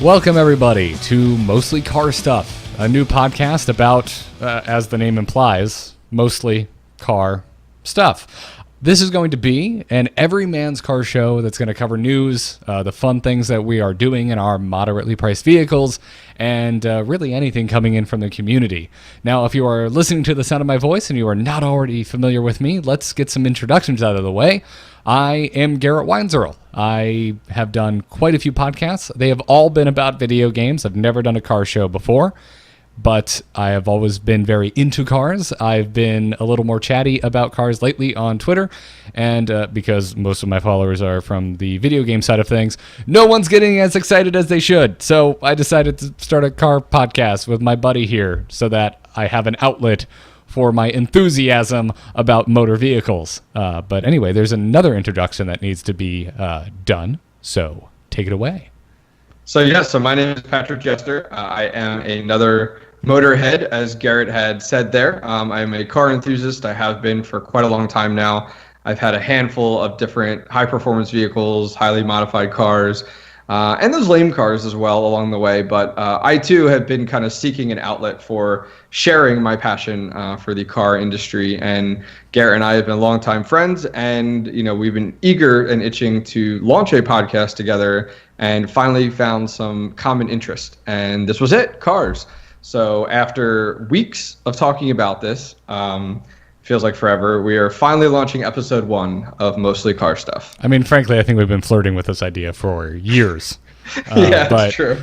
Welcome, everybody, to Mostly Car Stuff, a new podcast about, as the name implies, mostly car stuff. This is going to be an everyman's car show that's going to cover news, the fun things that we are doing in our moderately priced vehicles, and really anything coming in from the community. Now, if you are listening to the sound of my voice and you are not already familiar with me, let's get some introductions out of the way. I am Garrett Weinzierl. I have done quite a few podcasts. They have all been about video games. I've never done a car show before, but I have always been very into cars. I've been a little more chatty about cars lately on Twitter, and because most of my followers are from the video game side of things, no one's getting as excited as they should. So I decided to start a car podcast with my buddy here so that I have an outlet for my enthusiasm about motor vehicles. But anyway, there's another introduction that needs to be done, so take it away. So my name is Patrick Jester. I am another motorhead, as Garrett had said there. I'm a car enthusiast. I have been for quite a long time now. I've had a handful of different high-performance vehicles, highly modified cars, and those lame cars as well along the way. But I, too, have been kind of seeking an outlet for sharing my passion for the car industry. And Garrett and I have been longtime friends, and we've been eager and itching to launch a podcast together and finally found some common interest. And this was it, cars. So after weeks of talking about this, feels like forever, we are finally launching episode 1 of Mostly Car Stuff. I mean, frankly, I think we've been flirting with this idea for years. Yeah, that's true.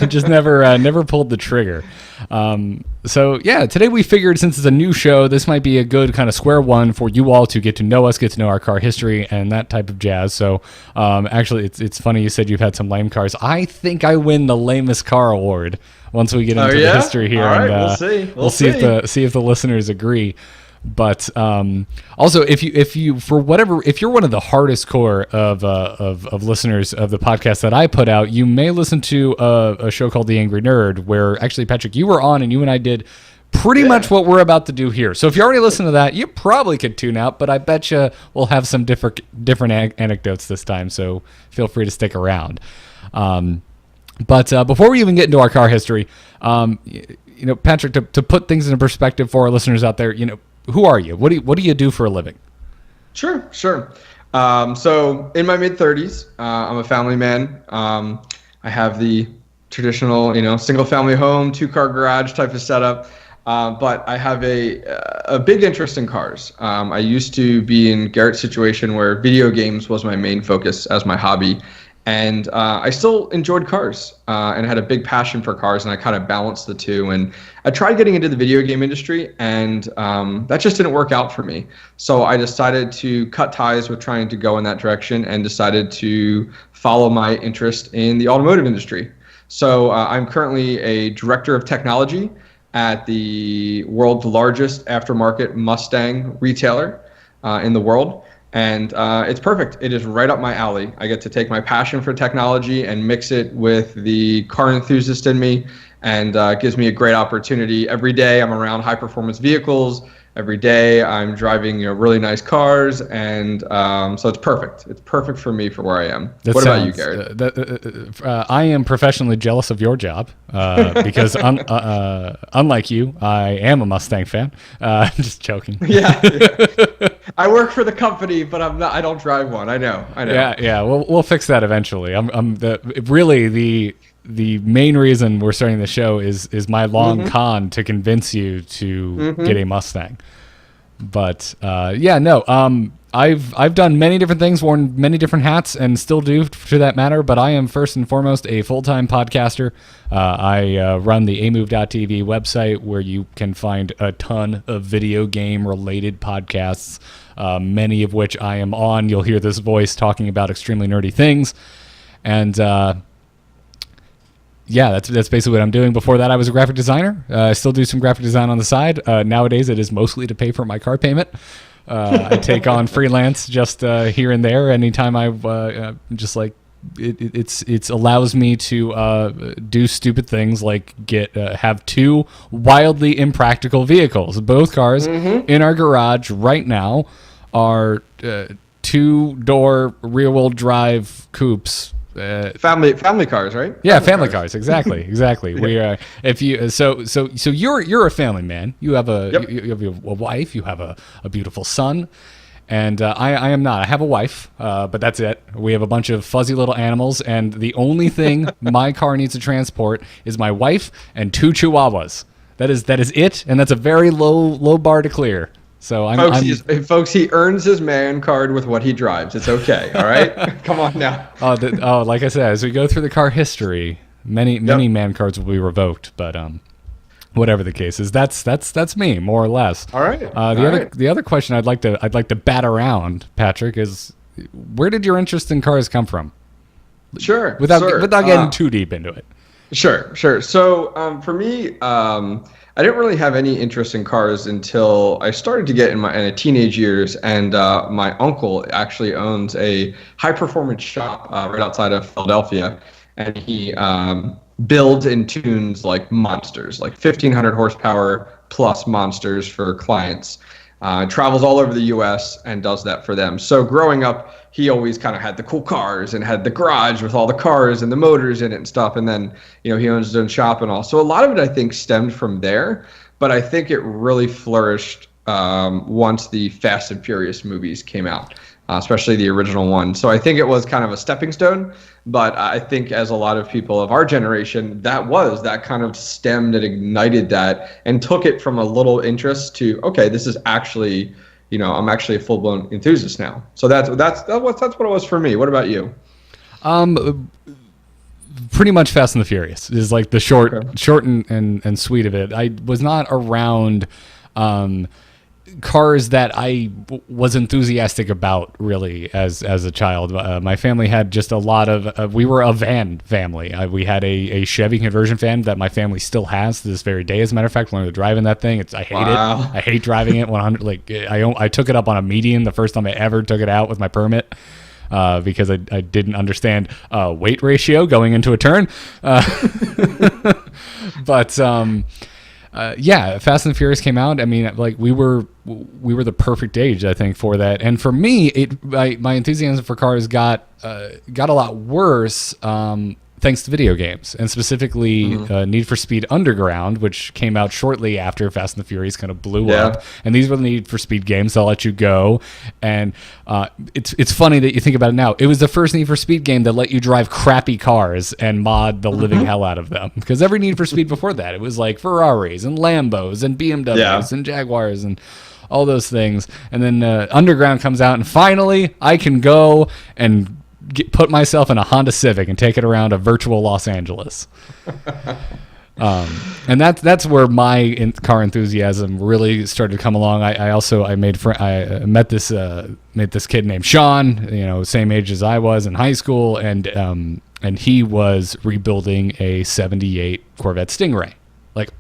Just never pulled the trigger. Today we figured, since it's a new show, this might be a good kind of square one for you all to get to know us, get to know our car history, and that type of jazz. So actually, it's funny you said you've had some lame cars. I think I win the lamest car award once we get into the history here. All right, and we'll see. We'll see if the listeners agree. But also, if you're one of the hardest core of listeners of the podcast that I put out, you may listen to a show called The Angry Nerd, where actually, Patrick, you were on, and you and I did pretty much what we're about to do here. So if you already listened to that, you probably could tune out, but I bet you we'll have some different anecdotes this time. So feel free to stick around. But before we even get into our car history, Patrick, to put things into perspective for our listeners out there, who are you? What do you do for a living? Sure. So in my mid-30s, I'm a family man. I have the traditional, single-family home, 2-car garage type of setup. But I have a big interest in cars. I used to be in Garrett's situation where video games was my main focus as my hobby. And I still enjoyed cars and had a big passion for cars, and I kind of balanced the two. And I tried getting into the video game industry, and that just didn't work out for me. So I decided to cut ties with trying to go in that direction and decided to follow my interest in the automotive industry. So I'm currently a director of technology at the world's largest aftermarket Mustang retailer in the world. And it's perfect. It is right up my alley. I get to take my passion for technology and mix it with the car enthusiast in me, and gives me a great opportunity. Every day I'm around high-performance vehicles. Every day I'm driving really nice cars, and so it's perfect. It's perfect for me for where I am. What about you, Garrett? I am professionally jealous of your job because unlike you, I am a Mustang fan. Just joking. Yeah. I work for the company, but I'm not. I don't drive one. I know. Yeah. We'll fix that eventually. The main reason we're starting the show is my long con to convince you to get a Mustang. But I've done many different things, worn many different hats, and still do, to that matter. But I am first and foremost a full-time podcaster. I run the amove.tv website, where you can find a ton of video game related podcasts, many of which I am on. You'll hear this voice talking about extremely nerdy things, and that's basically what I'm doing. Before that, I was a graphic designer. I still do some graphic design on the side. Nowadays, it is mostly to pay for my car payment. I take on freelance just here and there. Anytime I it allows me to do stupid things like have 2 wildly impractical vehicles. Both cars in our garage right now are 2-door rear-wheel drive coupes Family cars, right? Yeah, family cars. Exactly, exactly. We are. If you so you're a family man. You have you have a wife. You have a beautiful son, and I am not. I have a wife, but that's it. We have a bunch of fuzzy little animals, and the only thing my car needs to transport is my wife and 2 chihuahuas. That is it, and that's a very low bar to clear. So folks, he earns his man card with what he drives. It's okay, all right? Come on now. Like I said, as we go through the car history, many man cards will be revoked. But whatever the case is, that's me more or less. All right. The other question I'd like to bat around, Patrick, is where did your interest in cars come from? Sure. Without getting too deep into it. Sure. So for me, I didn't really have any interest in cars until I started to get in my teenage years, and my uncle actually owns a high performance shop right outside of Philadelphia, and he builds and tunes like monsters, like 1,500 horsepower plus monsters for clients. Travels all over the U.S. and does that for them. So growing up, he always kind of had the cool cars and had the garage with all the cars and the motors in it and stuff. And then, he owns his own shop and all. So a lot of it, I think, stemmed from there. But I think it really flourished once the Fast and Furious movies came out, especially the original one. So I think it was kind of a stepping stone. But I think as a lot of people of our generation, that kind of stemmed and ignited that and took it from a little interest to, okay, this is actually, I'm actually a full-blown enthusiast now. So that's what it was for me. What about you? Pretty much Fast and the Furious is like the short and sweet of it. I was not around cars that I was enthusiastic about really as a child. My family had just a lot of we were a van family. We had a Chevy conversion van that my family still has to this very day. As a matter of fact, learned to drive in that thing. I hate it. I hate driving it 100. Like I took it up on a median the first time I ever took it out with my permit. Because I didn't understand weight ratio going into a turn. But Fast and Furious came out. I mean, like we were the perfect age, I think, for that. And for me, my enthusiasm for cars got a lot worse thanks to video games, and specifically Need for Speed Underground, which came out shortly after Fast and the Furious kind of blew up. And these were the Need for Speed games. They'll let you go. And it's funny that you think about it now. It was the first Need for Speed game that let you drive crappy cars and mod the living hell out of them. Because every Need for Speed before that, it was like Ferraris and Lambos and BMWs and Jaguars and all those things. And then Underground comes out, and finally I can go and put myself in a Honda Civic and take it around a virtual Los Angeles. And that's where my car enthusiasm really started to come along. I met this kid named Sean, same age as I was in high school, and he was rebuilding a '78 Corvette Stingray,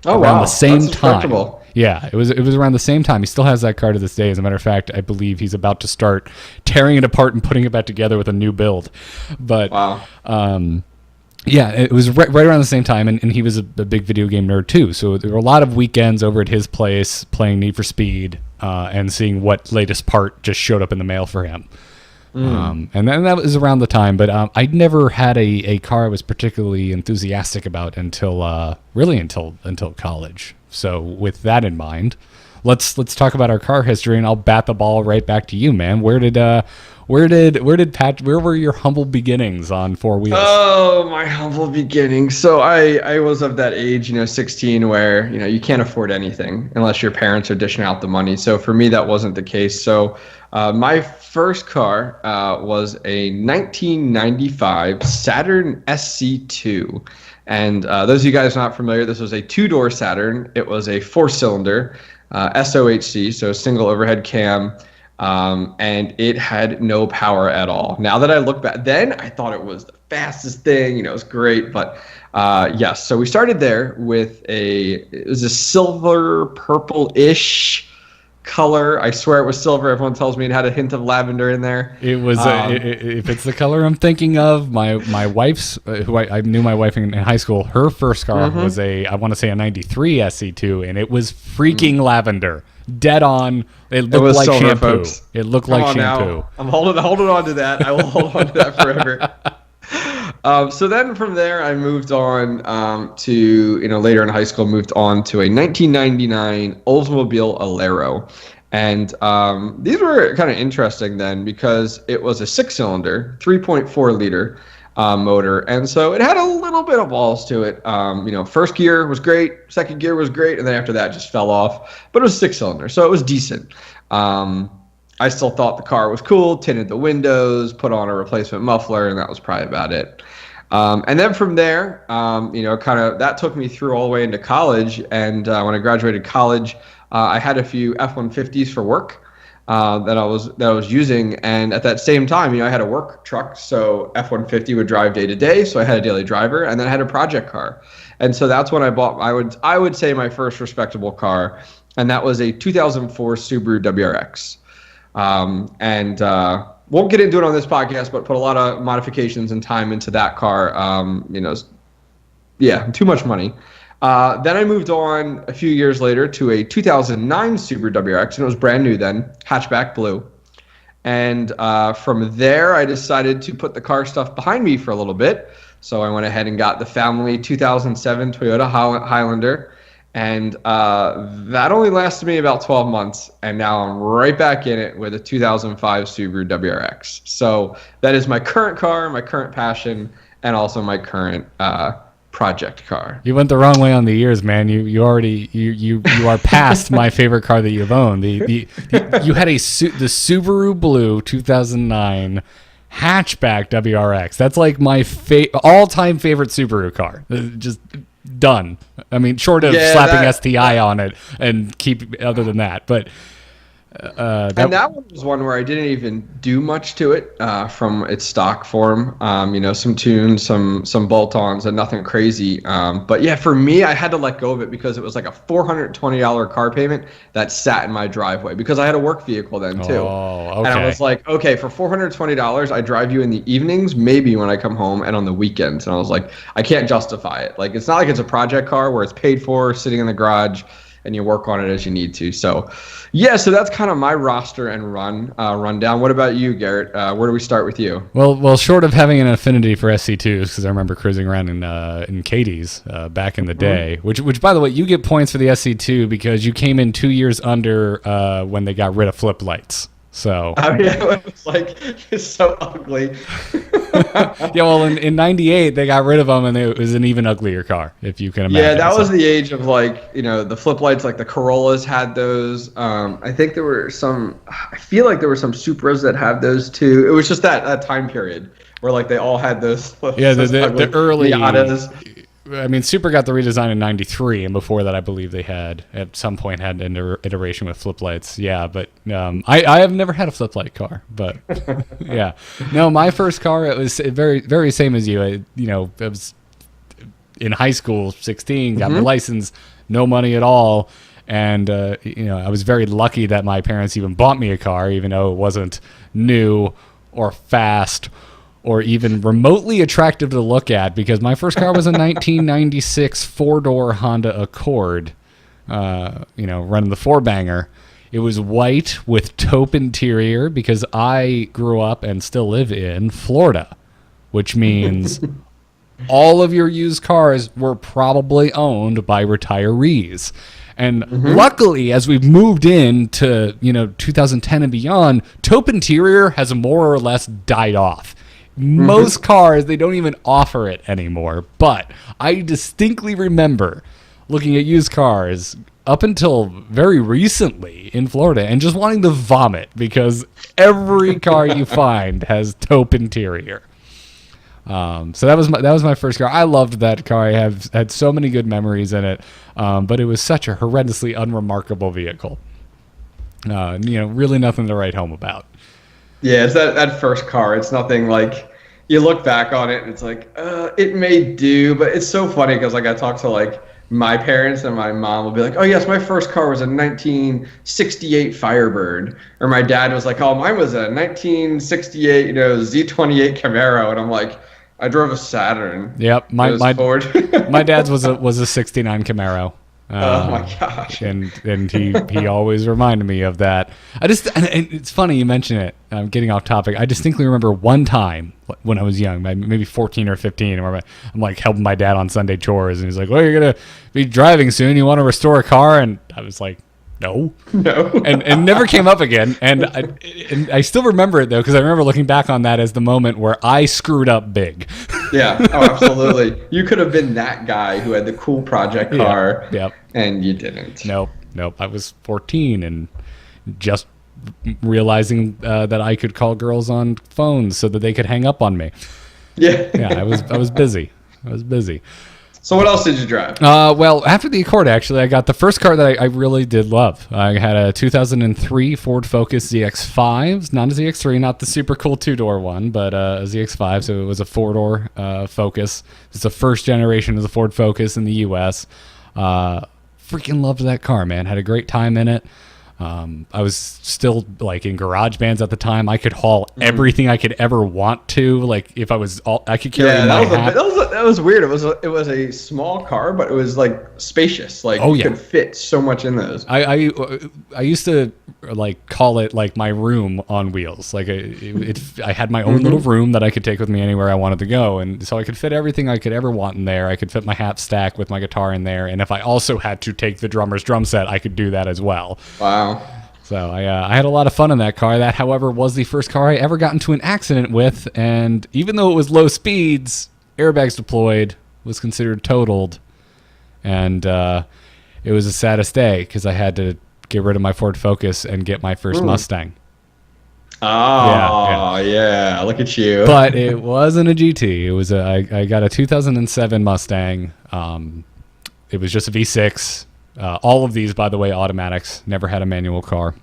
around the same time. Yeah, it was around the same time. He still has that car to this day. As a matter of fact, I believe he's about to start tearing it apart and putting it back together with a new build. But it was right around the same time, and he was a big video game nerd too. So there were a lot of weekends over at his place playing Need for Speed and seeing what latest part just showed up in the mail for him. And then that was around the time, but I never had a car I was particularly enthusiastic about until college. So with that in mind, let's talk about our car history, and I'll bat the ball right back to you, man. Where were your humble beginnings on four wheels? Oh, my humble beginnings. So I was of that age, 16, where you can't afford anything unless your parents are dishing out the money. So for me, that wasn't the case. So my first car was a 1995 Saturn SC2. And those of you guys not familiar, this was a two-door Saturn. It was a four-cylinder SOHC, so single overhead cam, and it had no power at all. Now that I look back, then I thought it was the fastest thing. It was great, but yes. So we started there with it was a silver purple-ish color. I swear it was silver. Everyone tells me it had a hint of lavender in there. It was if it's the color I'm thinking of, my wife's who I knew my wife in high school, her first car was I want to say a 93 SC2, and it was freaking lavender. Dead on. It looked like silver, shampoo. Folks. It looked like shampoo. Now. I'm holding on to that. I will hold on to that forever. So then from there, I moved on to, later in high school, moved on to a 1999 Oldsmobile Alero. And these were kind of interesting then because it was a 6-cylinder, 3.4 liter motor. And so it had a little bit of balls to it. First gear was great, second gear was great, and then after that just fell off. But it was 6-cylinder, so it was decent. I still thought the car was cool, tinted the windows, put on a replacement muffler, and that was probably about it. And then from there, kind of that took me through all the way into college. And when I graduated college, I had a few F-150s for work that I was using. And at that same time, I had a work truck, so F-150 would drive day to day. So I had a daily driver, and then I had a project car. And so that's when I bought, I would say, my first respectable car, and that was a 2004 Subaru WRX. Won't get into it on this podcast, but put a lot of modifications and time into that car. Too much money. Then I moved on a few years later to a 2009 Subaru WRX, and it was brand new then, hatchback blue. And from there, I decided to put the car stuff behind me for a little bit. So I went ahead and got the family 2007 Toyota Highlander. And that only lasted me about 12 months, and now I'm right back in it with a 2005 Subaru WRX. So that is my current car, my current passion, and also my current project car. You went the wrong way on the years, man. You are past my favorite car that you've owned. You had the Subaru Blue 2009 hatchback WRX. That's like my all-time favorite Subaru car. Just done. I mean, short of slapping STI on it and keep other than that, but that one was one where I didn't even do much to it from its stock form. Some tunes, some bolt-ons, and nothing crazy. But yeah, for me, I had to let go of it because it was like a $420 car payment that sat in my driveway because I had a work vehicle then too. Oh, okay. And I was like, okay, for $420, I drive you in the evenings, maybe when I come home, and on the weekends. And I was like, I can't justify it. Like, it's not like it's a project car where it's paid for, sitting in the garage, and you work on it as you need to. So, yeah, so that's kind of my roster and rundown. What about you, Garrett? Where do we start with you? Well, short of having an affinity for SC2s, because I remember cruising around in Katie's back in the day, which by the way, you get points for the SC2 because you came in 2 years under when they got rid of flip lights. So it was like, it's so ugly. Yeah, well, in 98, they got rid of them, and it was an even uglier car, if you can imagine. Yeah, that was the age of, like, the flip lights, like the Corollas had those. I think I feel like there were some Supras that had those too. It was just that time period where, like, they all had those. Yeah, the early Miatas. I mean, Super got the redesign in 93, and before that, I believe they had, at some point, had an iteration with flip lights. Yeah, but I have never had a flip light car, but yeah. No, my first car, it was very, very same as you. I was in high school, 16, got my license, no money at all, and I was very lucky that my parents even bought me a car, even though it wasn't new or fast or even remotely attractive to look at, because my first car was a 1996 four-door Honda Accord, running the four-banger. It was white with taupe interior because I grew up and still live in Florida, which means all of your used cars were probably owned by retirees. And luckily, as we've moved into 2010 and beyond, taupe interior has more or less died off. Most cars, they don't even offer it anymore. But I distinctly remember looking at used cars up until very recently in Florida and just wanting to vomit because every car you find has taupe interior. So that was my first car. I loved that car. I have had so many good memories in it, but it was such a horrendously unremarkable vehicle. Really nothing to write home about. Yeah, it's that first car. It's nothing like, you look back on it and it's like, it may do, but it's so funny because, like, I talk to, like, my parents, and my mom will be like, oh yes, my first car was a 1968 Firebird, or my dad was like, oh, mine was a 1968 Z28 Camaro, and I'm like, I drove a Saturn. Yep, my Ford. my dad's was a 69 Camaro. Oh my gosh. And he always reminded me of that. And it's funny you mention it. I'm getting off topic. I distinctly remember one time when I was young, maybe 14 or 15, where I'm like helping my dad on Sunday chores, and he's like, "Well, you're gonna be driving soon. You want to restore a car?" And I was like, No, and never came up again. And I still remember it though, because I remember looking back on that as the moment where I screwed up big. Yeah, oh, absolutely. You could have been that guy who had the cool project car, and you didn't. Nope. I was 14 and just realizing that I could call girls on phones so that they could hang up on me. Yeah, I was busy. So what else did you drive? Well, after the Accord, actually, I got the first car that I really did love. I had a 2003 Ford Focus ZX5, not a ZX3, not the super cool two-door one, but a ZX5, so it was a four-door Focus. It's the first generation of the Ford Focus in the U.S. Freaking loved that car, man. Had a great time in it. I was still like in garage bands at the time. I could haul everything I could ever want to. Like if I was I could carry that was weird. It was a small car, but it was like spacious. Like you could fit so much in those. I used to like call it like my room on wheels. Like I had my own little room that I could take with me anywhere I wanted to go, and so I could fit everything I could ever want in there. I could fit my hat stack with my guitar in there, and if I also had to take the drummer's drum set, I could do that as well. Wow. So I had a lot of fun in that car. That, however, was the first car I ever got into an accident with, and even though it was low speeds, airbags deployed, was considered totaled, and it was the saddest day because I had to get rid of my Ford Focus and get my first Mustang. Oh, yeah, look at you. But it wasn't a GT. It was I got a 2007 Mustang. It was just a V6. All of these, by the way, automatics. Never had a manual car.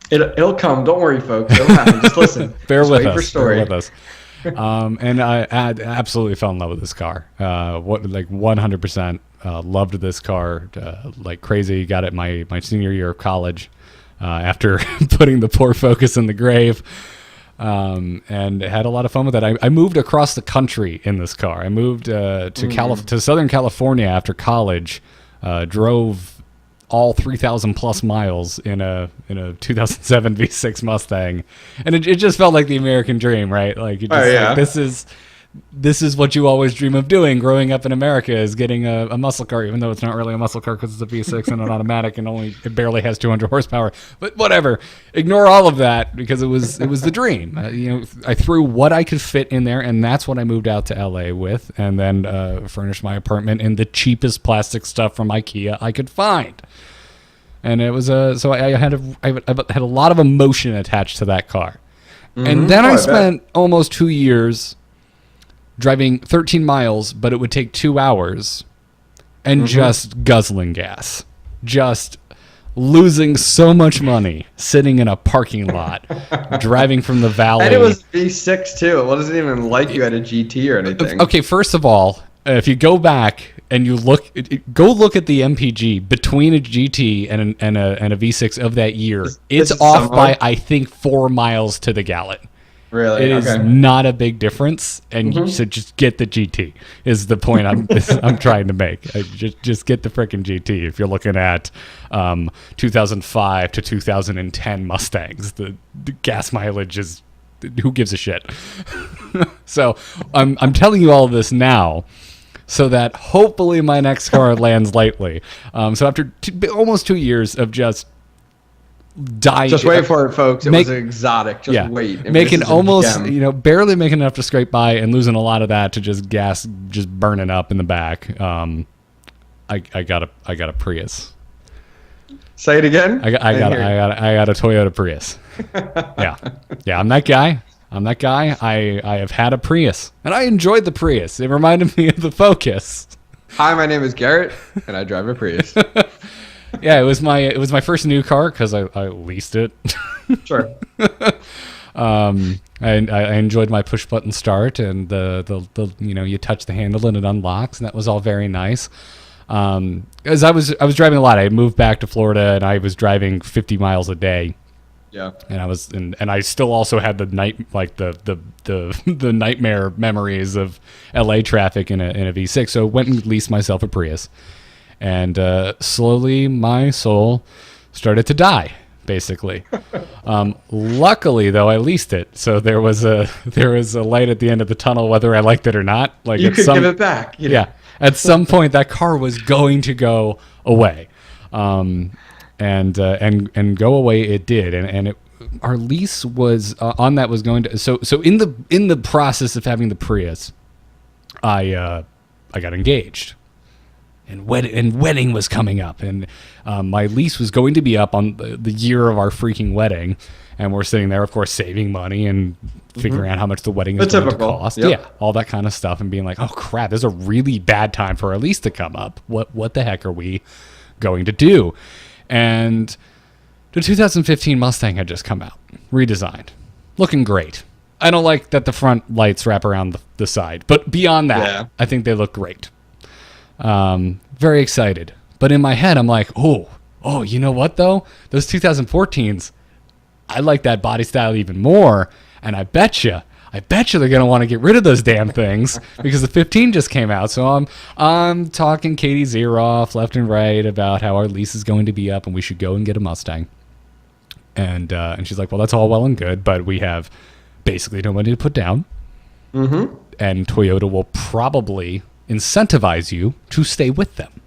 It'll come. Don't worry, folks. It'll happen. Just listen. Bear with us. And I absolutely fell in love with this car. 100% loved this car like crazy. Got it my senior year of college after putting the poor Focus in the grave. And had a lot of fun with it. I moved across the country in this car. I moved to Southern California after college. Drove all 3,000 plus miles in a 2007 V6 Mustang, and it just felt like the American dream, right? Like, like this is what you always dream of doing growing up in America, is getting a muscle car, even though it's not really a muscle car because it's a V6 and an automatic and it barely has 200 horsepower. But whatever, ignore all of that because it was the dream. I threw what I could fit in there, and that's what I moved out to LA with, and then furnished my apartment in the cheapest plastic stuff from IKEA I could find. And it was so I had a lot of emotion attached to that car. And then I spent almost 2 years driving 13 miles, but it would take 2 hours, and just guzzling gas, just losing so much money, sitting in a parking lot, driving from the valley. And it was V6 too. It wasn't even like you had a GT or anything. Okay, first of all, if you go back and you look at the MPG between a GT and a V6 of that year, it's off by I think 4 miles to the gallon. Really? It is not a big difference, and you should just get the GT. Is the point I'm trying to make? Just get the frickin' GT. If you're looking at 2005 to 2010 Mustangs, the gas mileage is, who gives a shit? So I'm telling you all of this now, so that hopefully my next car lands lightly. So after almost 2 years of just dying. Just wait for it, folks. It was exotic. Just wait. Making almost, barely making enough to scrape by, and losing a lot of that to just gas, just burning up in the back. I got a Prius. Say it again. I got a Toyota Prius. Yeah. I'm that guy. I have had a Prius, and I enjoyed the Prius. It reminded me of the Focus. Hi, my name is Garrett, and I drive a Prius. Yeah, it was my first new car because I leased it. Sure. I enjoyed my push button start, and the you touch the handle and it unlocks, and that was all very nice. As I was driving a lot. I moved back to Florida, and I was driving 50 miles a day. Yeah. And I still also had the the nightmare memories of LA traffic in a V6. So went and leased myself a Prius. And slowly my soul started to die, basically. Luckily, though, I leased it, so there was a light at the end of the tunnel, whether I liked it or not. Like you could give it back. You know? Yeah, at some point that car was going to go away, and go away it did, and our lease was on that was going to so in the process of having the Prius, I got engaged. And wedding was coming up, and my lease was going to be up on the year of our freaking wedding, and we're sitting there, of course, saving money and figuring out how much the wedding is going to cost. Yep. Yeah, all that kind of stuff, and being like, oh crap, this is a really bad time for our lease to come up. What the heck are we going to do? And the 2015 Mustang had just come out, redesigned, looking great. I don't like that the front lights wrap around the side, but beyond that, I think they look great. Very excited, but in my head I'm like, oh, you know what though, those 2014s, I like that body style even more, and I bet you they're gonna want to get rid of those damn things because the 15 just came out. So I'm talking Katie Zeroff left and right about how our lease is going to be up and we should go and get a Mustang, and she's like, well, that's all well and good, but we have basically no money to put down, and Toyota will probably incentivize you to stay with them.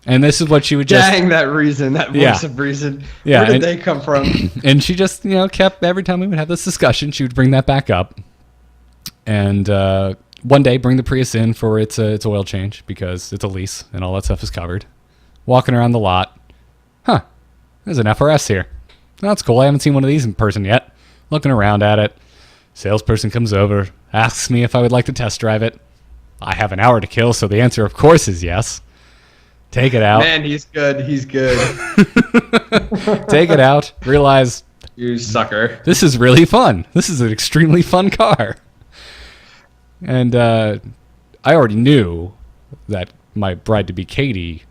And this is what she would just... Dang, that reason, that voice of reason. Yeah, where did they come from? And she just, kept, every time we would have this discussion, she would bring that back up. And one day, bring the Prius in for its oil change, because it's a lease, and all that stuff is covered. Walking around the lot. There's an FRS here. That's cool. I haven't seen one of these in person yet. Looking around at it. Salesperson comes over, asks me if I would like to test drive it. I have an hour to kill, so the answer, of course, is yes. Take it out. Man, he's good. He's good. Take it out. Realize, you sucker. This is really fun. This is an extremely fun car. And I already knew that my bride-to-be Katie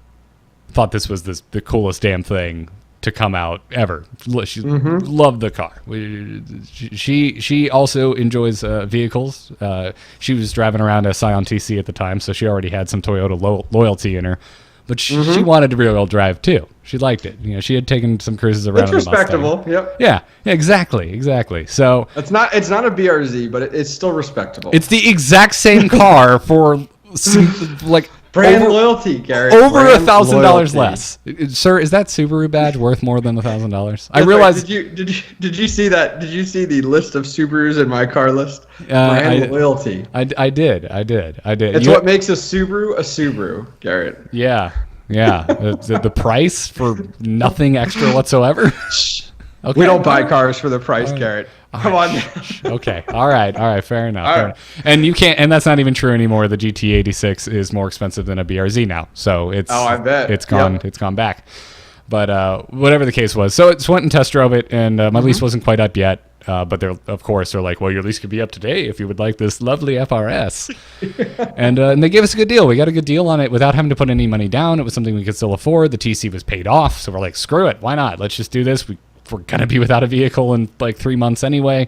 thought this was the coolest damn thing to come out ever. She loved the car. She also enjoys vehicles. She was driving around a Scion TC at the time, so she already had some Toyota loyalty in her. But she wanted to rear-wheel drive too. She liked it. She had taken some cruises around. It's respectable. Yep. Yeah. Exactly. So it's not a BRZ, but it's still respectable. It's the exact same car for like. Brand loyalty, Garrett. Over $1,000 less, sir. Is that Subaru badge worth more than $1,000? I realized. Right. Did you see that? Did you see the list of Subarus in my car list? Brand loyalty. I did. It's what makes a Subaru, Garrett. Yeah. The price for nothing extra whatsoever. Okay. We don't buy cars for the price, Garrett. Come on. Okay. All right. Fair enough. Fair enough. And you can't. And that's not even true anymore. The GT86 is more expensive than a BRZ now. So it's. Oh, I bet it's gone. Yep. It's gone back. But whatever the case was, so it went and test drove it, and my lease wasn't quite up yet. But they're like, well, your lease could be up today if you would like this lovely FRS. and they gave us a good deal. We got a good deal on it without having to put any money down. It was something we could still afford. The TC was paid off, so we're like, screw it, why not? Let's just do this. We're gonna be without a vehicle in like 3 months anyway,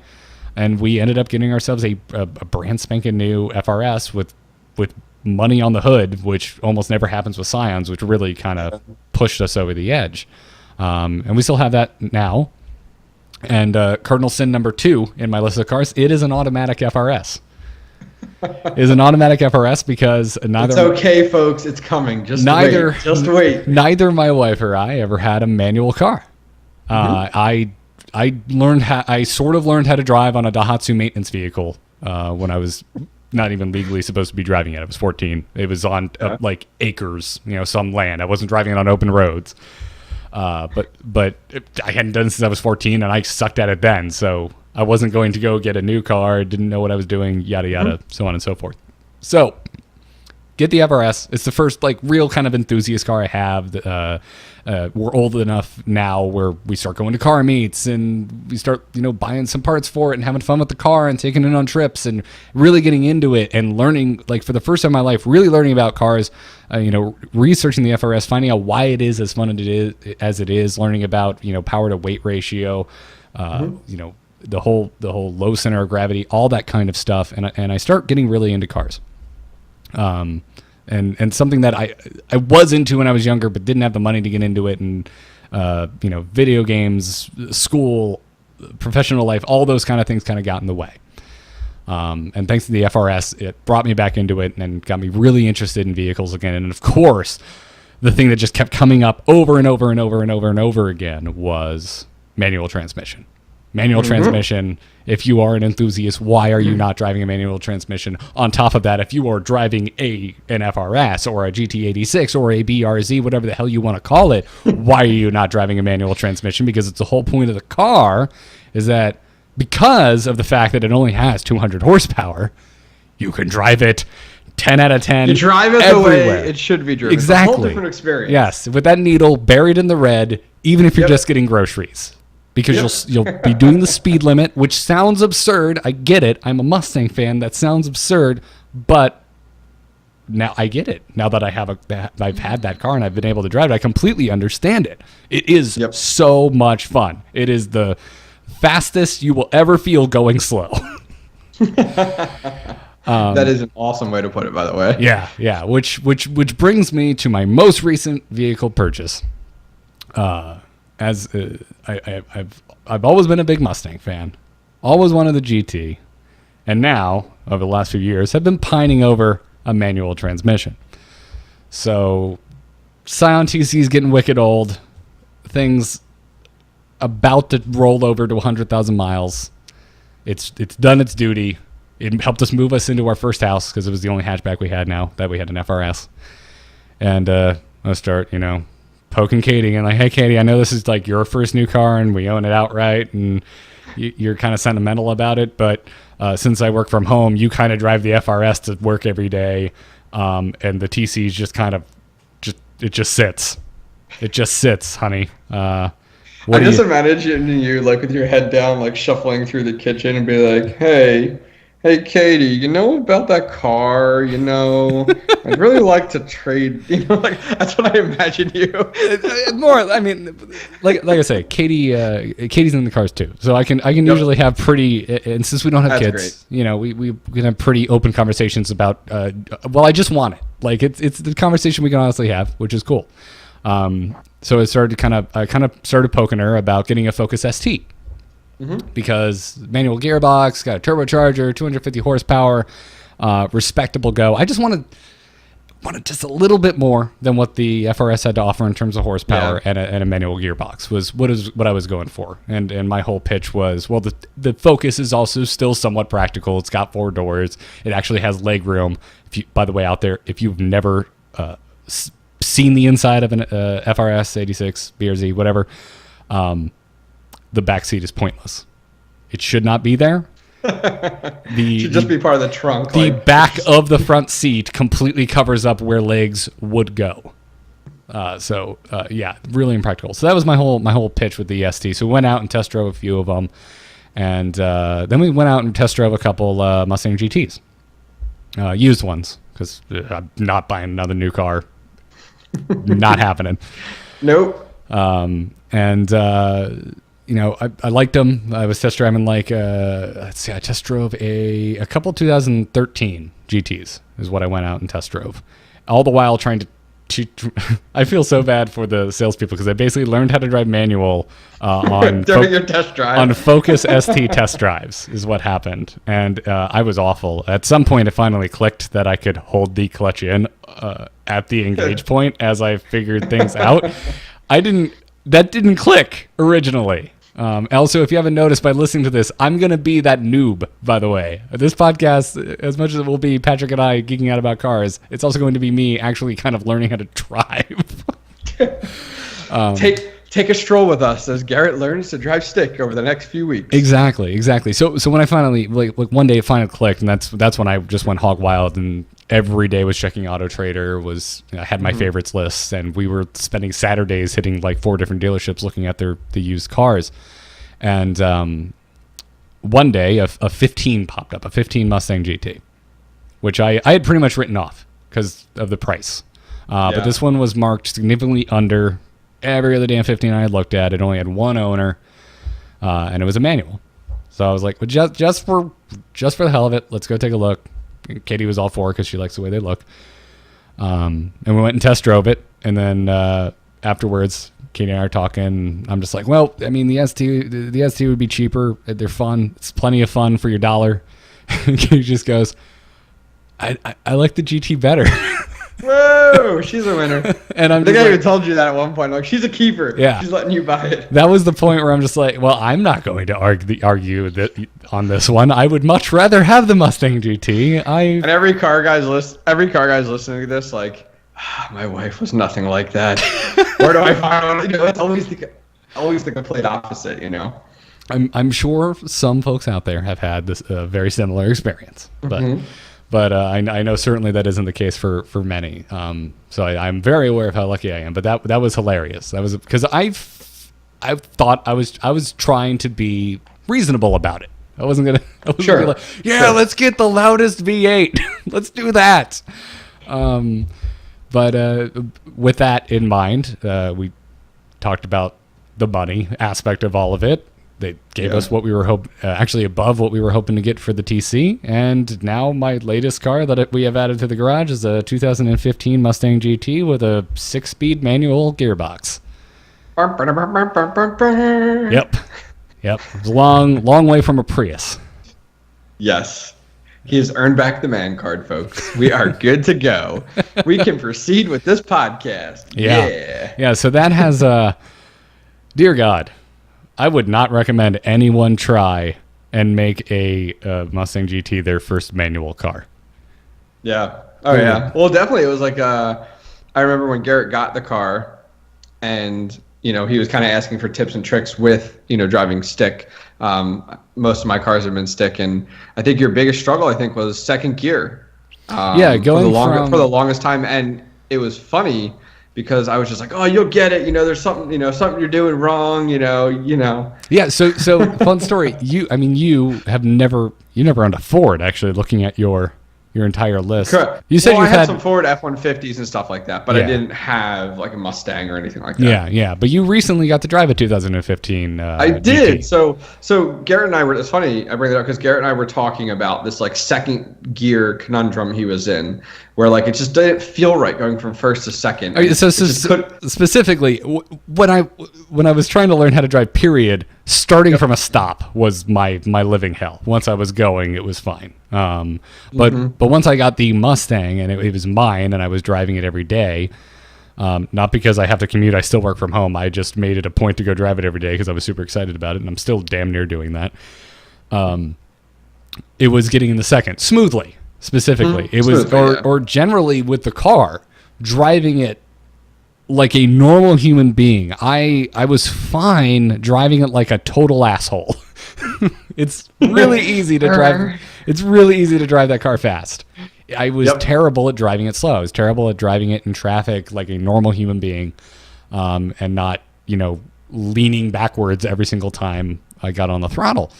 and we ended up getting ourselves a brand spanking new FRS with money on the hood, which almost never happens with Scions, which really kind of pushed us over the edge. And we still have that now. And cardinal sin number 2 in my list of cars, it is an automatic FRS. It is an automatic FRS because neither. It's okay, folks. It's coming. Just wait. Neither my wife or I ever had a manual car. I sort of learned how to drive on a Daihatsu maintenance vehicle when I was not even legally supposed to be driving it. I was 14. It was on like acres, some land. I wasn't driving it on open roads. But I hadn't done it since I was 14, and I sucked at it then. So I wasn't going to go get a new car. Didn't know what I was doing. Yada yada, so on and so forth. So get the FRS. It's the first like real kind of enthusiast car I have. We're old enough now where we start going to car meets and we start, buying some parts for it and having fun with the car and taking it on trips and really getting into it and learning, like for the first time in my life, really learning about cars, researching the FRS, finding out why it is as fun as it is, learning about, power to weight ratio, the whole low center of gravity, all that kind of stuff. And I start getting really into cars. and something that I was into when I was younger, but didn't have the money to get into it. And video games, school, professional life, all those kind of things kind of got in the way. And thanks to the FRS, it brought me back into it and got me really interested in vehicles again. And of course, the thing that just kept coming up over and over and over and over and over again was manual transmission. Manual transmission. If you are an enthusiast, why are you not driving a manual transmission? On top of that, if you are driving an FRS or a GT86 or a BRZ, whatever the hell you want to call it, why are you not driving a manual transmission? Because it's the whole point of the car is that because of the fact that it only has 200 horsepower, you can drive it 10 out of 10. You drive it everywhere. The way it should be driven. Exactly. It's a whole different experience. Yes, with that needle buried in the red, even if you're just getting groceries. Because you'll be doing the speed limit, which sounds absurd. I get it. I'm a Mustang fan. That sounds absurd, but now I get it. Now that I've had that car and I've been able to drive it, I completely understand it. It is so much fun. It is the fastest you will ever feel going slow. That is an awesome way to put it, by the way. Yeah. Which brings me to my most recent vehicle purchase. I've always been a big Mustang fan, always wanted the GT, and now over the last few years have been pining over a manual transmission. So Scion TC is getting wicked old. Things about to roll over to 100,000 miles. It's done its duty. It helped us move us into our first house because it was the only hatchback we had now that we had an FRS. And I start, poking Katie and like, hey, Katie, I know this is like your first new car and we own it outright and you're kind of sentimental about it. But since I work from home, you kind of drive the FRS to work every day. And the TC is just it just sits. It just sits, honey. I just imagine you like with your head down, like shuffling through the kitchen and be like, hey, Katie, you know about that car? I'd really like to trade. That's what I imagine you. More, I mean, like I say, Katie's in the cars too, so I can usually have pretty. And since we don't have kids, great. We can have pretty open conversations about. I just want it. Like it's the conversation we can honestly have, which is cool. So I kind of started poking her about getting a Focus ST. Because manual gearbox, got a turbocharger, 250 horsepower, respectable go. I just wanted just a little bit more than what the FRS had to offer in terms of horsepower and a manual gearbox was what I was going for. And my whole pitch was, well, the Focus is also still somewhat practical. It's got 4 doors. It actually has leg room. By the way, out there, if you've never seen the inside of an FRS 86 BRZ, whatever. The back seat is pointless. It should not be there. It should just be part of the trunk. The back of the front seat completely covers up where legs would go. Really impractical. So that was my whole pitch with the ST. So we went out and test drove a few of them, and then we went out and test drove a couple Mustang GTs, used ones, because I'm not buying another new car. Not happening. Nope. I liked them. I was test driving I test drove a couple 2013 GTs is what I went out and test drove. All the while trying to I feel so bad for the salespeople because I basically learned how to drive manual during your test drive. On Focus ST test drives is what happened. And I was awful. At some point, it finally clicked that I could hold the clutch in at the engage point as I figured things out. That didn't click originally. Also, if you haven't noticed by listening to this, I'm going to be that noob, by the way. This podcast, as much as it will be Patrick and I geeking out about cars, it's also going to be me actually kind of learning how to drive. Take a stroll with us as Garrett learns to drive stick over the next few weeks. Exactly. So when I finally, like one day it finally clicked, and that's when I just went hog wild and every day was checking Auto Trader, I had my favorites lists, and we were spending Saturdays hitting like 4 different dealerships looking at the used cars. And one day a 15 popped up, a 15 Mustang GT, which I had pretty much written off because of the price. But this one was marked significantly under every other damn 15 I had looked at. It only had one owner, and it was a manual. So I was like, well, just for the hell of it, let's go take a look. Katie was all for it because she likes the way they look. And we went and test drove it, and then afterwards, Katie and I are talking. I'm just like, well, I mean, the ST would be cheaper. They're fun. It's plenty of fun for your dollar. And Katie just goes, I like the GT better. Whoa, she's a winner. And I think I even told you that at one point. Like, she's a keeper. Yeah. She's letting you buy it. That was the point where I'm just like, well, I'm not going to argue that on this one. I would much rather have the Mustang GT. And every car guy's listening to this, like, my wife was nothing like that. Where do I find one? You know, it's always the complete opposite, you know. I'm sure some folks out there have had this very similar experience, but I know certainly that isn't the case for many. So I'm very aware of how lucky I am. But that was hilarious. That was because I thought I was trying to be reasonable about it. I wasn't gonna be like, let's get the loudest V8. Let's do that. But with that in mind, we talked about the money aspect of all of it. They gave us what we were actually above what we were hoping to get for the TC. And now my latest car that we have added to the garage is a 2015 Mustang GT with a 6-speed manual gearbox. Yep. It's a long way from a Prius. Yes. He has earned back the man card, folks. We are good to go. We can proceed with this podcast. Yeah. So that has, dear God, I would not recommend anyone try and make a Mustang GT their first manual car. Yeah. Oh, yeah. Well, definitely. It was like, I remember when Garrett got the car and, you know, he was kind of asking for tips and tricks with, you know, driving stick. Most of my cars have been stick, and I think your biggest struggle, was second gear. Going for the longest time, and it was funny because I was just like, "Oh, you'll get it." You know, there's something you're doing wrong. You know. Yeah. So fun story. You never owned a Ford. Actually, looking at your entire list. Correct. You said I had some Ford F-150s and stuff like that, but I didn't have like a Mustang or anything like that. Yeah. But you recently got to drive a 2015 I did. GT. So Garrett and I were, it's funny I bring that up because Garrett and I were talking about this like second gear conundrum he was in, where like it just didn't feel right going from first to second. Specifically, when I was trying to learn how to drive, starting from a stop was my living hell. Once I was going, it was fine. But once I got the Mustang and it was mine and I was driving it every day, not because I have to commute, I still work from home. I just made it a point to go drive it every day because I was super excited about it, and I'm still damn near doing that. It was getting in the second smoothly. Specifically, it was, or generally with the car, driving it like a normal human being. I was fine driving it like a total asshole. It's really easy to drive. It's really easy to drive that car fast. I was terrible at driving it slow. I was terrible at driving it in traffic like a normal human being, and not, leaning backwards every single time I got on the throttle.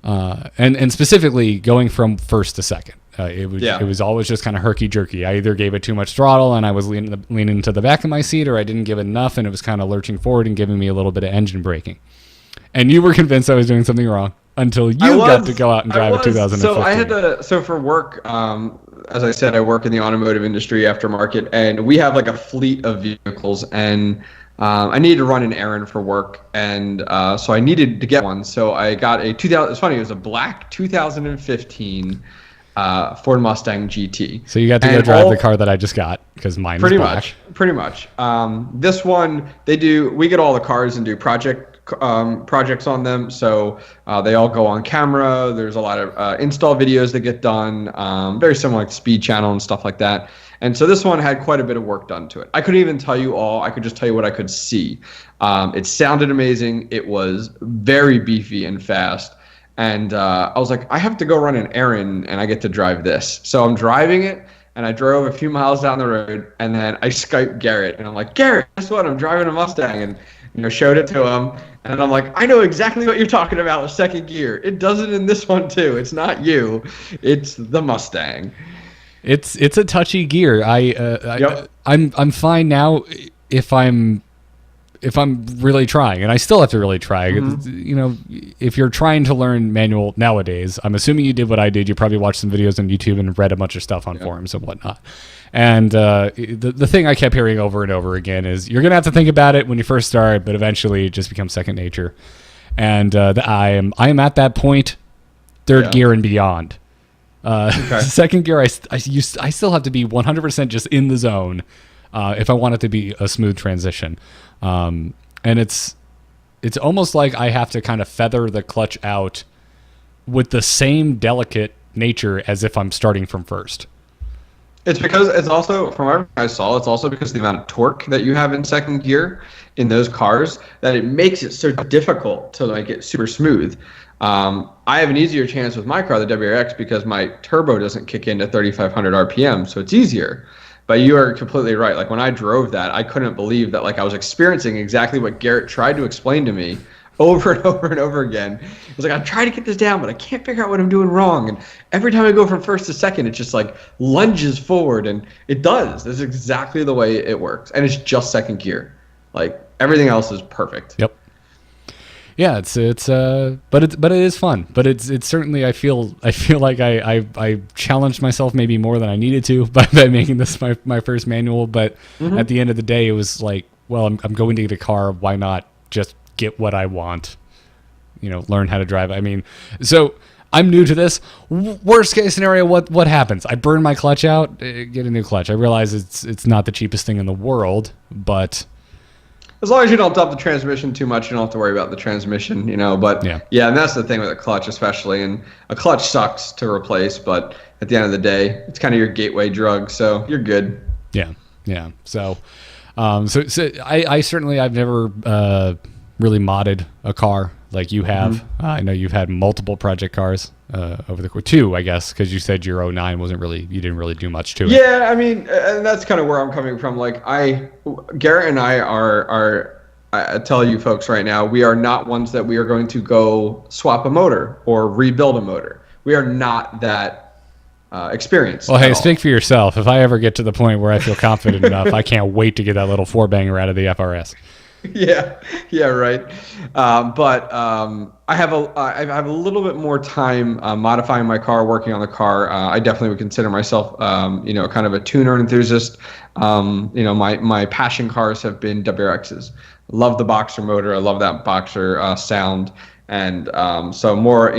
And specifically going from first to second. It was always just kind of herky jerky. I either gave it too much throttle and I was leaning to the back of my seat, or I didn't give enough and it was kind of lurching forward and giving me a little bit of engine braking. And you were convinced I was doing something wrong until you got to go out and drive a 2015. So I had so for work, as I said, I work in the automotive industry aftermarket, and we have like a fleet of vehicles, and I needed to run an errand for work, and so I needed to get one. So I got a 2000. It's funny, it was a black 2015 Ford Mustang GT. So you got to go drive the car that I just got because mine is black. Pretty much. This one, we get all the cars and do projects on them. So they all go on camera. There's a lot of install videos that get done, very similar to Speed Channel and stuff like that. And so this one had quite a bit of work done to it. I couldn't even tell you all. I could just tell you what I could see. It sounded amazing. It was very beefy and fast. And I was like, I have to go run an errand, and I get to drive this. So I'm driving it, and I drove a few miles down the road, and then I Skyped Garrett, and I'm like, Garrett, guess what? I'm driving a Mustang, and showed it to him, and I'm like, I know exactly what you're talking about with second gear. It does it in this one too. It's not you, it's the Mustang. It's a touchy gear. I'm fine now if I'm if I'm really trying, and I still have to really try, you know, if you're trying to learn manual nowadays, I'm assuming you did what I did. You probably watched some videos on YouTube and read a bunch of stuff on forums and whatnot. And the thing I kept hearing over and over again is you're going to have to think about it when you first start, but eventually it just becomes second nature. And I am at that point, third gear and beyond. Second gear, I still have to be 100% just in the zone if I want it to be a smooth transition. And it's almost like I have to kind of feather the clutch out with the same delicate nature as if I'm starting from first. It's because it's also, from everything I saw, it's also because of the amount of torque that you have in second gear in those cars that it makes it so difficult to like get super smooth. I have an easier chance with my car, the WRX, because my turbo doesn't kick into 3,500 RPM, so it's easier. But you are completely right. Like when I drove that, I couldn't believe that like I was experiencing exactly what Garrett tried to explain to me over and over and over again. It was like, I'm trying to get this down, but I can't figure out what I'm doing wrong. And every time I go from first to second, it just like lunges forward, and it does. That's exactly the way it works. And it's just second gear. Like everything else is perfect. Yep. Yeah, but it is fun. But it's certainly I feel like I challenged myself maybe more than I needed to by making this my first manual. But at the end of the day, it was like, well, I'm going to get a car. Why not just get what I want? You know, learn how to drive. I mean, so I'm new to this. Worst case scenario, what happens? I burn my clutch out. Get a new clutch. I realize it's not the cheapest thing in the world, but as long as you don't dump the transmission too much, you don't have to worry about the transmission, you know. But yeah, and that's the thing with a clutch especially. And a clutch sucks to replace, but at the end of the day, it's kind of your gateway drug, so you're good. Yeah. So I certainly, I've never really modded a car like you have. I know you've had multiple project cars over the course, two, I guess, because you said your 09 you didn't really do much to it. Yeah, I mean, and that's kind of where I'm coming from. Like Garrett and I I tell you folks right now, we are not ones that we are going to go swap a motor or rebuild a motor. We are not that experienced. Well, hey, speak for yourself. If I ever get to the point where I feel confident enough, I can't wait to get that little four-banger out of the FRS. Yeah, right. But I have a little bit more time modifying my car, working on the car. I definitely would consider myself, kind of a tuner enthusiast. My passion cars have been WRXs. Love the Boxer motor. I love that Boxer sound. And so more,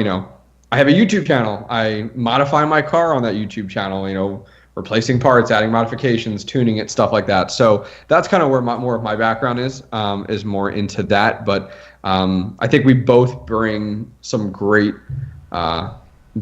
I have a YouTube channel. I modify my car on that YouTube channel, replacing parts, adding modifications, tuning it, stuff like that. So that's kind of where more of my background is more into that. But I think we both bring some great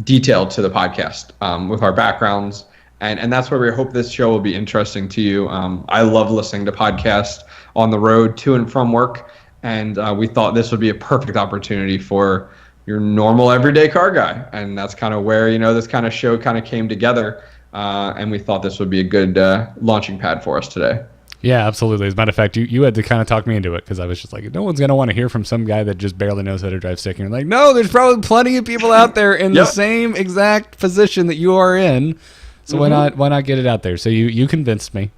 detail to the podcast with our backgrounds. And that's where we hope this show will be interesting to you. I love listening to podcasts on the road to and from work. And we thought this would be a perfect opportunity for your normal everyday car guy. And that's kind of where, this kind of show kind of came together. And we thought this would be a good launching pad for us today. Yeah, absolutely. As a matter of fact, you had to kind of talk me into it because I was just like, no one's going to want to hear from some guy that just barely knows how to drive stick. And you're like, no, there's probably plenty of people out there in the same exact position that you are in. So why not get it out there? So you convinced me.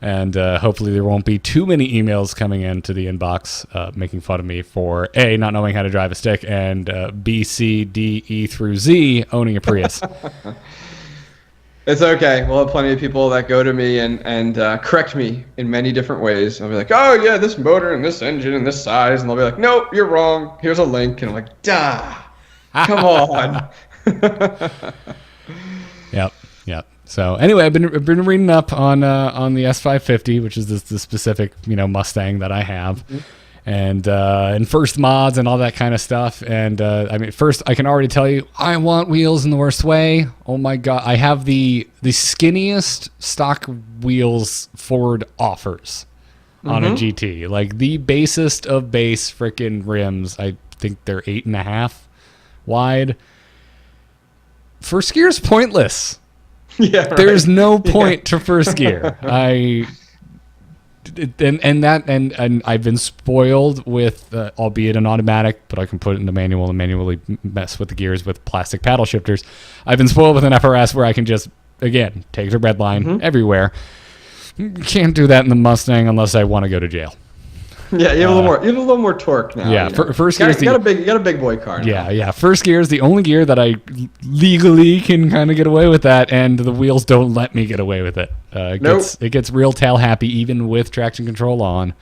And hopefully there won't be too many emails coming into the inbox making fun of me for A, not knowing how to drive a stick, and B, C, D, E through Z owning a Prius. It's okay. We'll have plenty of people that go to me and correct me in many different ways. I'll be like, oh, yeah, this motor and this engine and this size. And they'll be like, nope, you're wrong. Here's a link. And I'm like, duh, come on. Yep. So anyway, I've been reading up on the S550, which is the specific Mustang that I have, and first mods and all that kind of stuff. And first I can already tell you, I want wheels in the worst way. Oh my god, I have the skinniest stock wheels Ford offers on a GT, like the basest of base freaking rims. I think they're 8.5 wide. First gear's pointless. Yeah, right. There's no point to first gear. And I've been spoiled with, albeit an automatic, but I can put it in the manual and manually mess with the gears with plastic paddle shifters. I've been spoiled with an FRS where I can just, again, take the red line everywhere. Can't do that in the Mustang unless I want to go to jail. Yeah, you have a little more. You have a little more torque now. Yeah, first gear. You got a big boy car now. Yeah. First gear is the only gear that I legally can kind of get away with that, and the wheels don't let me get away with it. It gets real tail happy even with traction control on.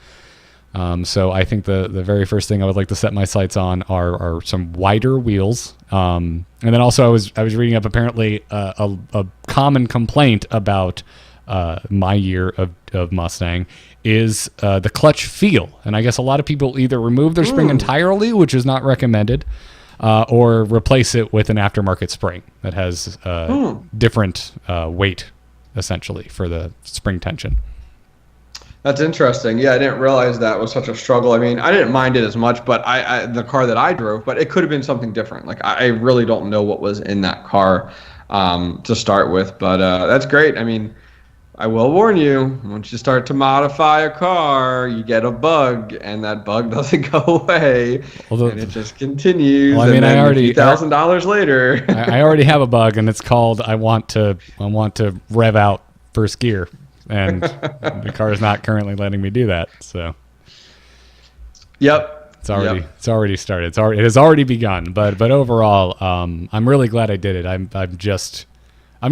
So I think the very first thing I would like to set my sights on are some wider wheels. And then also I was reading up, apparently a common complaint about my year of Mustang is the clutch feel. And I guess a lot of people either remove their spring entirely, which is not recommended, or replace it with an aftermarket spring that has different weight, essentially, for the spring tension. That's interesting. Yeah, I didn't realize that was such a struggle. I mean, I didn't mind it as much, but the car that I drove, but it could have been something different. Like, I really don't know what was in that car to start with, but that's great. I mean, I will warn you, once you start to modify a car, you get a bug, and that bug doesn't go away, and it just continues. Well, I mean, and then $1,000 later. I already have a bug, and it's called I want to rev out first gear. And the car is not currently letting me do that. So, yep, it's already started. It has already begun. But overall, I'm really glad I did it. I'm just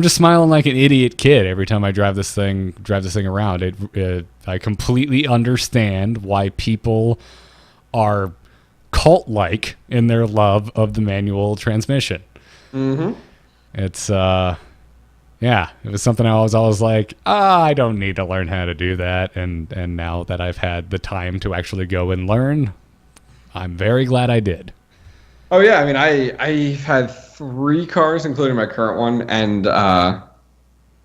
smiling like an idiot kid every time I drive this thing around. I completely understand why people are cult-like in their love of the manual transmission. Mm-hmm. It's yeah, it was something I was always like, I don't need to learn how to do that. And now that I've had the time to actually go and learn, I'm very glad I did. Oh, yeah. I mean, I've had 3 cars, including my current one. And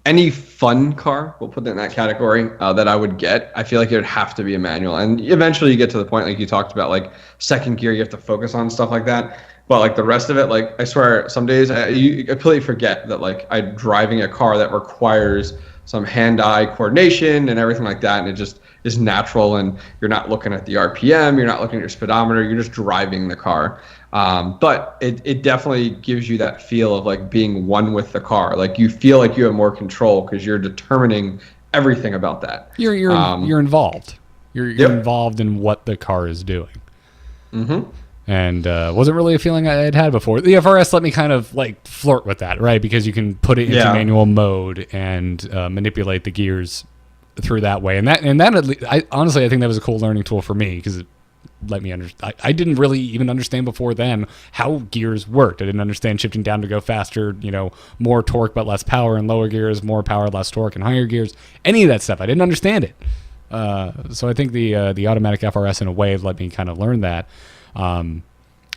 any fun car, we'll put that in that category, that I would get, I feel like it would have to be a manual. And eventually you get to the point, like you talked about, like second gear, you have to focus on stuff like that. But like the rest of it, like I swear, some days you completely forget that like I'm driving a car that requires some hand-eye coordination and everything like that, and it just is natural. And you're not looking at the RPM, you're not looking at your speedometer, you're just driving the car. But it definitely gives you that feel of like being one with the car. Like you feel like you have more control because you're determining everything about that. You're involved. You're involved in what the car is doing. Mm-hmm. And wasn't really a feeling I had before. The FRS let me kind of like flirt with that, right? Because you can put it into manual mode and manipulate the gears through that way. And that honestly, I think that was a cool learning tool for me because it let me understand. I didn't really even understand before then how gears worked. I didn't understand shifting down to go faster, more torque but less power in lower gears, more power, less torque in higher gears. Any of that stuff, I didn't understand it. So I think the automatic FRS in a way let me kind of learn that.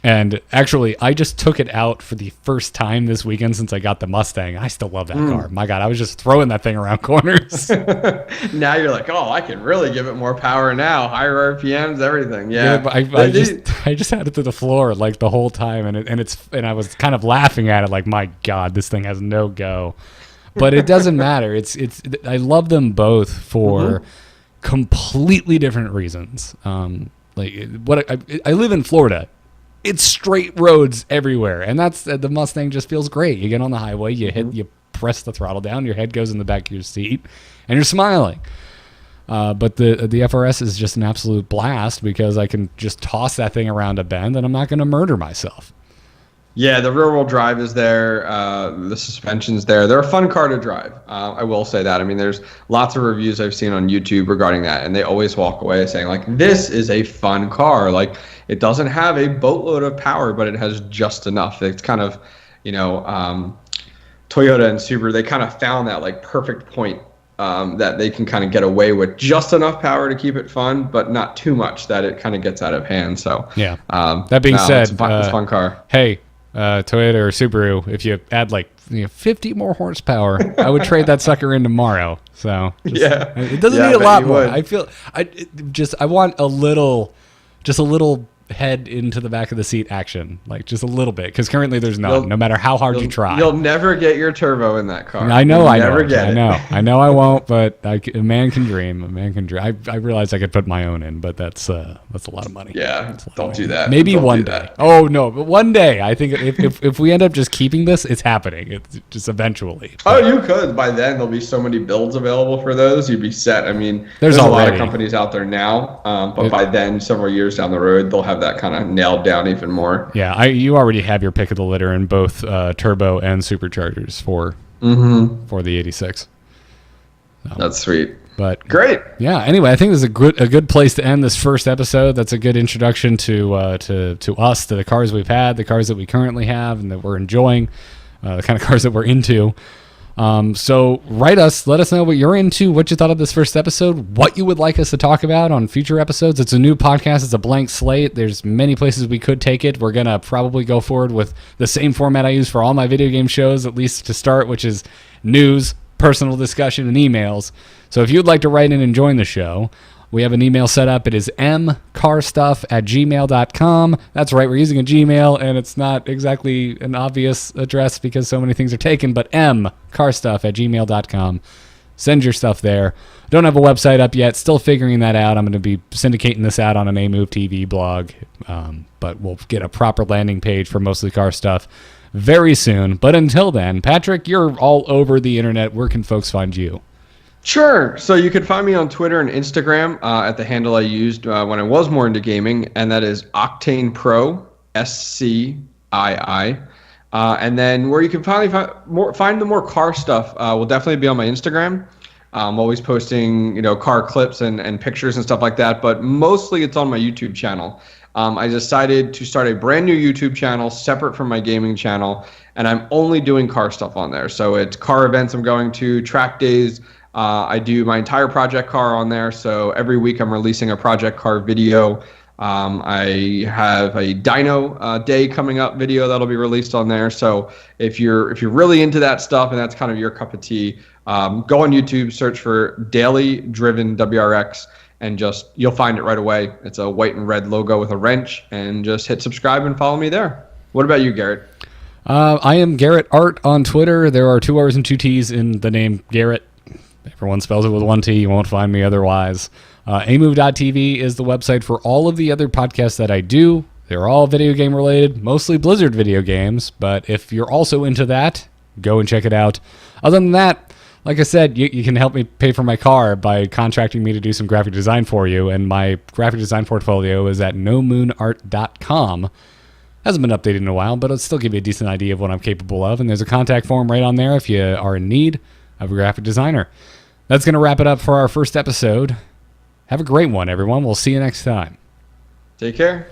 And actually, I just took it out for the first time this weekend since I got the Mustang. I still love that car. My God, I was just throwing that thing around corners. Now you're like, I can really give it more power now. Higher RPMs, everything. Yeah, but I just had it to the floor like the whole time, and I was kind of laughing at it like, my God, this thing has no go. But it doesn't matter. I love them both for completely different reasons. I live in Florida. It's straight roads everywhere, and that's the Mustang just feels great. You get on the highway, you press the throttle down, your head goes in the back of your seat, and you're smiling. But the FRS is just an absolute blast because I can just toss that thing around a bend, and I'm not going to murder myself. Yeah, the rear-wheel drive is there. The suspension's there. They're a fun car to drive. I will say that. I mean, there's lots of reviews I've seen on YouTube regarding that, and they always walk away saying, like, this is a fun car. Like, it doesn't have a boatload of power, but it has just enough. It's kind of, Toyota and Subaru, they kind of found that, like, perfect point that they can kind of get away with just enough power to keep it fun, but not too much that it kind of gets out of hand. So, yeah. That being said, it's a fun car. Hey, Toyota or Subaru, if you add like 50 more horsepower, I would trade that sucker in tomorrow. So it doesn't need a lot more. I feel I want a little head into the back of the seat action, like just a little bit, because currently there's none. No matter how hard you try, you'll never get your turbo in that car. I know, I know I won't, but a man can dream. A man can dream. I realized I could put my own in, but that's a lot of money. Yeah, don't do that. Maybe one day. Oh no, but one day. I think if we end up just keeping this, it's happening. It's just eventually. Oh, you could. By then, there'll be so many builds available for those. You'd be set. I mean, there's a lot of companies out there now, but by then, several years down the road, they'll have that kind of nailed down even more. Yeah, you already have your pick of the litter in both turbo and superchargers for the 86. So, that's sweet. But great. Yeah. Anyway, I think this is a good place to end this first episode. That's a good introduction to us, to the cars we've had, the cars that we currently have, and that we're enjoying, the kind of cars that we're into. So write us, let us know what you're into, what you thought of this first episode, what you would like us to talk about on future episodes. It's a new podcast. It's a blank slate. There's many places we could take it. We're going to probably go forward with the same format I use for all my video game shows, at least to start, which is news, personal discussion, and emails. So if you'd like to write in and join the show, we have an email set up. It is mcarstuff@gmail.com. That's right. We're using a Gmail, and it's not exactly an obvious address because so many things are taken, but mcarstuff@gmail.com. Send your stuff there. Don't have a website up yet. Still figuring that out. I'm going to be syndicating this out on an A-Move TV blog, but we'll get a proper landing page for Mostly Car Stuff very soon. But until then, Patrick, you're all over the internet. Where can folks find you? Sure. So you can find me on Twitter and Instagram at the handle I used when I was more into gaming, and that is Octane Pro, SCII. And then where you can finally find the more car stuff will definitely be on my Instagram. I'm always posting, car clips and pictures and stuff like that, but mostly it's on my YouTube channel. I decided to start a brand new YouTube channel separate from my gaming channel, and I'm only doing car stuff on there. So it's car events I'm going to, track days. I do my entire project car on there, so every week I'm releasing a project car video. I have a dyno day coming up video that'll be released on there. So if you're really into that stuff and that's kind of your cup of tea, go on YouTube, search for Daily Driven WRX, and you'll find it right away. It's a white and red logo with a wrench, and just hit subscribe and follow me there. What about you, Garrett? I am Garrett Art on Twitter. There are 2 R's and 2 T's in the name Garrett. Everyone spells it with 1 T. You won't find me otherwise. amove.tv is the website for all of the other podcasts that I do. They're all video game related, mostly Blizzard video games. But if you're also into that, go and check it out. Other than that, like I said, you can help me pay for my car by contracting me to do some graphic design for you. And my graphic design portfolio is at nomoonart.com. Hasn't been updated in a while, but it'll still give you a decent idea of what I'm capable of. And there's a contact form right on there if you are in need of a graphic designer. That's going to wrap it up for our first episode. Have a great one, everyone. We'll see you next time. Take care.